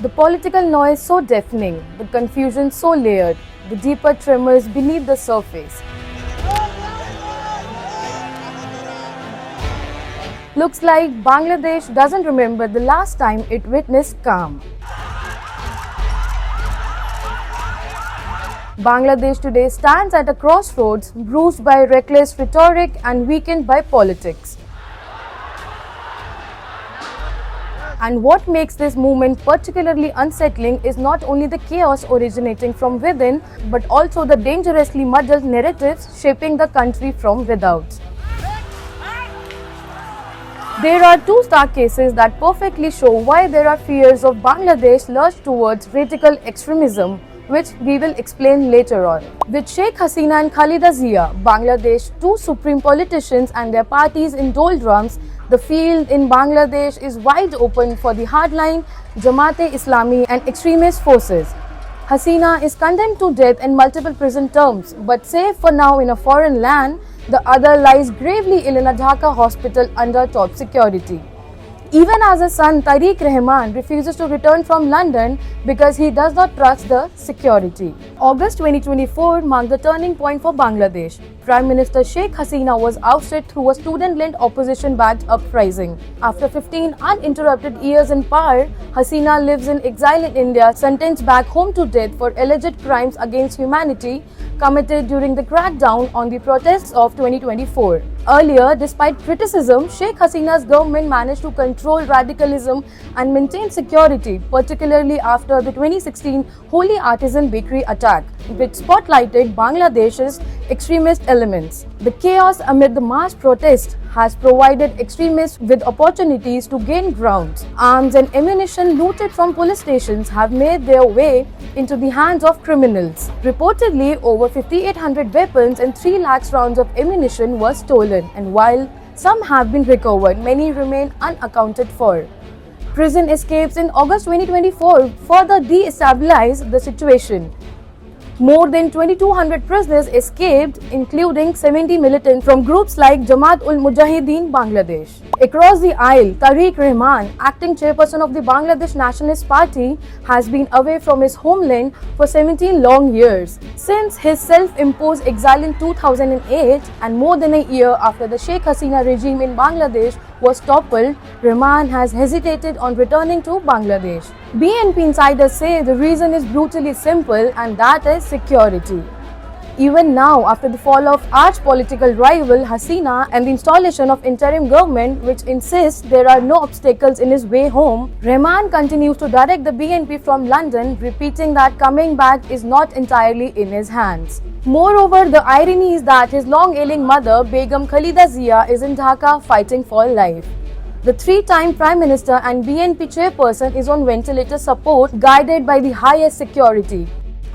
The political noise so deafening, the confusion so layered, the deeper tremors beneath the surface. Looks like Bangladesh doesn't remember the last time it witnessed calm. Bangladesh today stands at a crossroads, bruised by reckless rhetoric and weakened by politics. And what makes this movement particularly unsettling is not only the chaos originating from within, but also the dangerously muddled narratives shaping the country from without. There are two stark cases that perfectly show why there are fears of Bangladesh lurch towards radical extremism, which we will explain later on. With Sheikh Hasina and Khalida Zia, Bangladesh, two supreme politicians and their parties in doldrums, the field in Bangladesh is wide open for the hardline, Jamaat-e-Islami and extremist forces. Hasina is condemned to death and multiple prison terms, but safe for now in a foreign land. The other lies gravely ill in a Dhaka hospital under top security. Even as her son Tariq Rahman refuses to return from London because he does not trust the security. August 2024 marked the turning point for Bangladesh. Prime Minister Sheikh Hasina was ousted through a student-led opposition-backed uprising. After 15 uninterrupted years in power, Hasina lives in exile in India, sentenced back home to death for alleged crimes against humanity committed during the crackdown on the protests of 2024. Earlier, despite criticism, Sheikh Hasina's government managed to control radicalism and maintain security, particularly after the 2016 Holy Artisan Bakery attack, which spotlighted Bangladesh's extremist elements. The chaos amid the mass protest has provided extremists with opportunities to gain ground. Arms and ammunition looted from police stations have made their way into the hands of criminals. Reportedly, over 5,800 weapons and 3 lakhs rounds of ammunition were stolen, and while some have been recovered, many remain unaccounted for. Prison escapes in August 2024 further destabilized the situation. More than 2,200 prisoners escaped, including 70 militants from groups like Jamaat-ul-Mujahideen Bangladesh. Across the aisle, Tariq Rahman, acting chairperson of the Bangladesh Nationalist Party, has been away from his homeland for 17 long years. Since his self-imposed exile in 2008 and more than a year after the Sheikh Hasina regime in Bangladesh was toppled, Rahman has hesitated on returning to Bangladesh. BNP insiders say the reason is brutally simple, and that is security. Even now, after the fall of arch political rival Hasina and the installation of interim government which insists there are no obstacles in his way home, Rahman continues to direct the BNP from London, repeating that coming back is not entirely in his hands. Moreover, the irony is that his long-ailing mother, Begum Khalida Zia, is in Dhaka fighting for life. The three-time Prime Minister and BNP chairperson is on ventilator support, guided by the highest security.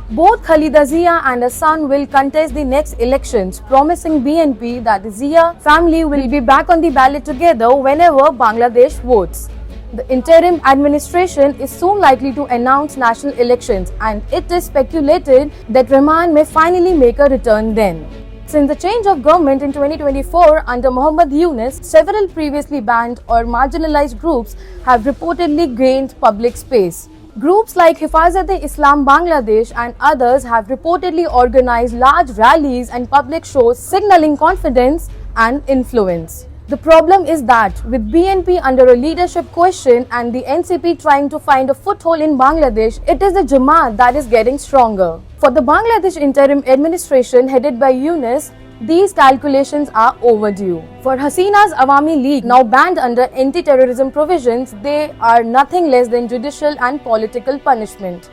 Both Khalida Zia and her son will contest the next elections, promising BNP that the Zia family will be back on the ballot together whenever Bangladesh votes. The interim administration is soon likely to announce national elections, and it is speculated that Rahman may finally make a return then. Since the change of government in 2024 under Muhammad Yunus, several previously banned or marginalized groups have reportedly gained public space. Groups like Hifazat-e-Islam Bangladesh and others have reportedly organized large rallies and public shows signaling confidence and influence. The problem is that with BNP under a leadership question and the NCP trying to find a foothold in Bangladesh, it is the Jamaat that is getting stronger. For the Bangladesh interim administration headed by Yunus, these calculations are overdue. For Hasina's Awami League, now banned under anti-terrorism provisions, they are nothing less than judicial and political punishment.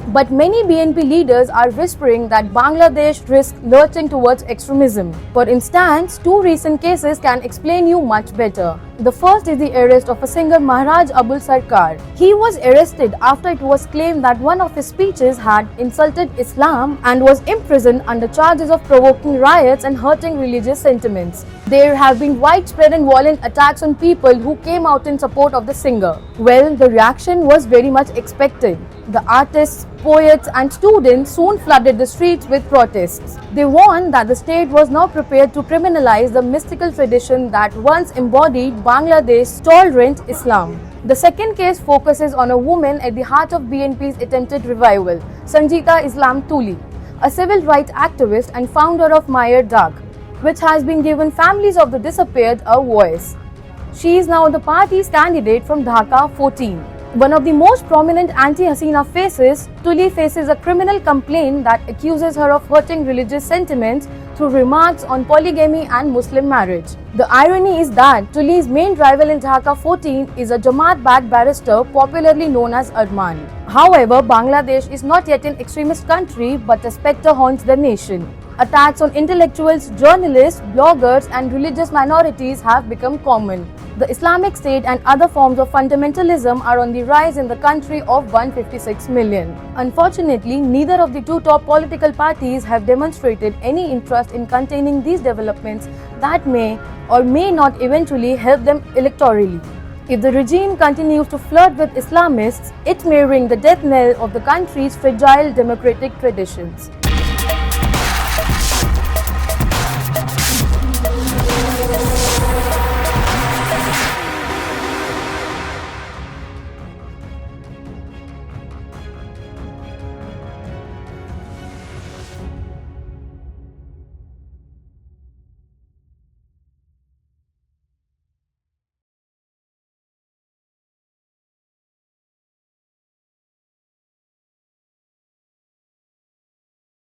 But many BNP leaders are whispering that Bangladesh risks lurching towards extremism. For instance, two recent cases can explain you much better. The first is the arrest of a singer Maharaj Abul Sarkar. He was arrested after it was claimed that one of his speeches had insulted Islam and was imprisoned under charges of provoking riots and hurting religious sentiments. There have been widespread and violent attacks on people who came out in support of the singer. Well, the reaction was very much expected. The artists, poets and students soon flooded the streets with protests. They warned that the state was now prepared to criminalize the mystical tradition that once embodied Bangladesh's tolerant Islam. The second case focuses on a woman at the heart of BNP's attempted revival, Sanjita Islam Tuli, a civil rights activist and founder of Mayer Dag, which has been given families of the disappeared a voice. She is now the party's candidate from Dhaka 14. One of the most prominent anti-Hasina faces, Tuli faces a criminal complaint that accuses her of hurting religious sentiments through remarks on polygamy and Muslim marriage. The irony is that Tuli's main rival in Dhaka 14 is a Jamaat-backed barrister popularly known as Arman. However, Bangladesh is not yet an extremist country, but a spectre haunts the nation. Attacks on intellectuals, journalists, bloggers and religious minorities have become common. The Islamic State and other forms of fundamentalism are on the rise in the country of 156 million. Unfortunately, neither of the two top political parties have demonstrated any interest in containing these developments that may or may not eventually help them electorally. If the regime continues to flirt with Islamists, it may ring the death knell of the country's fragile democratic traditions.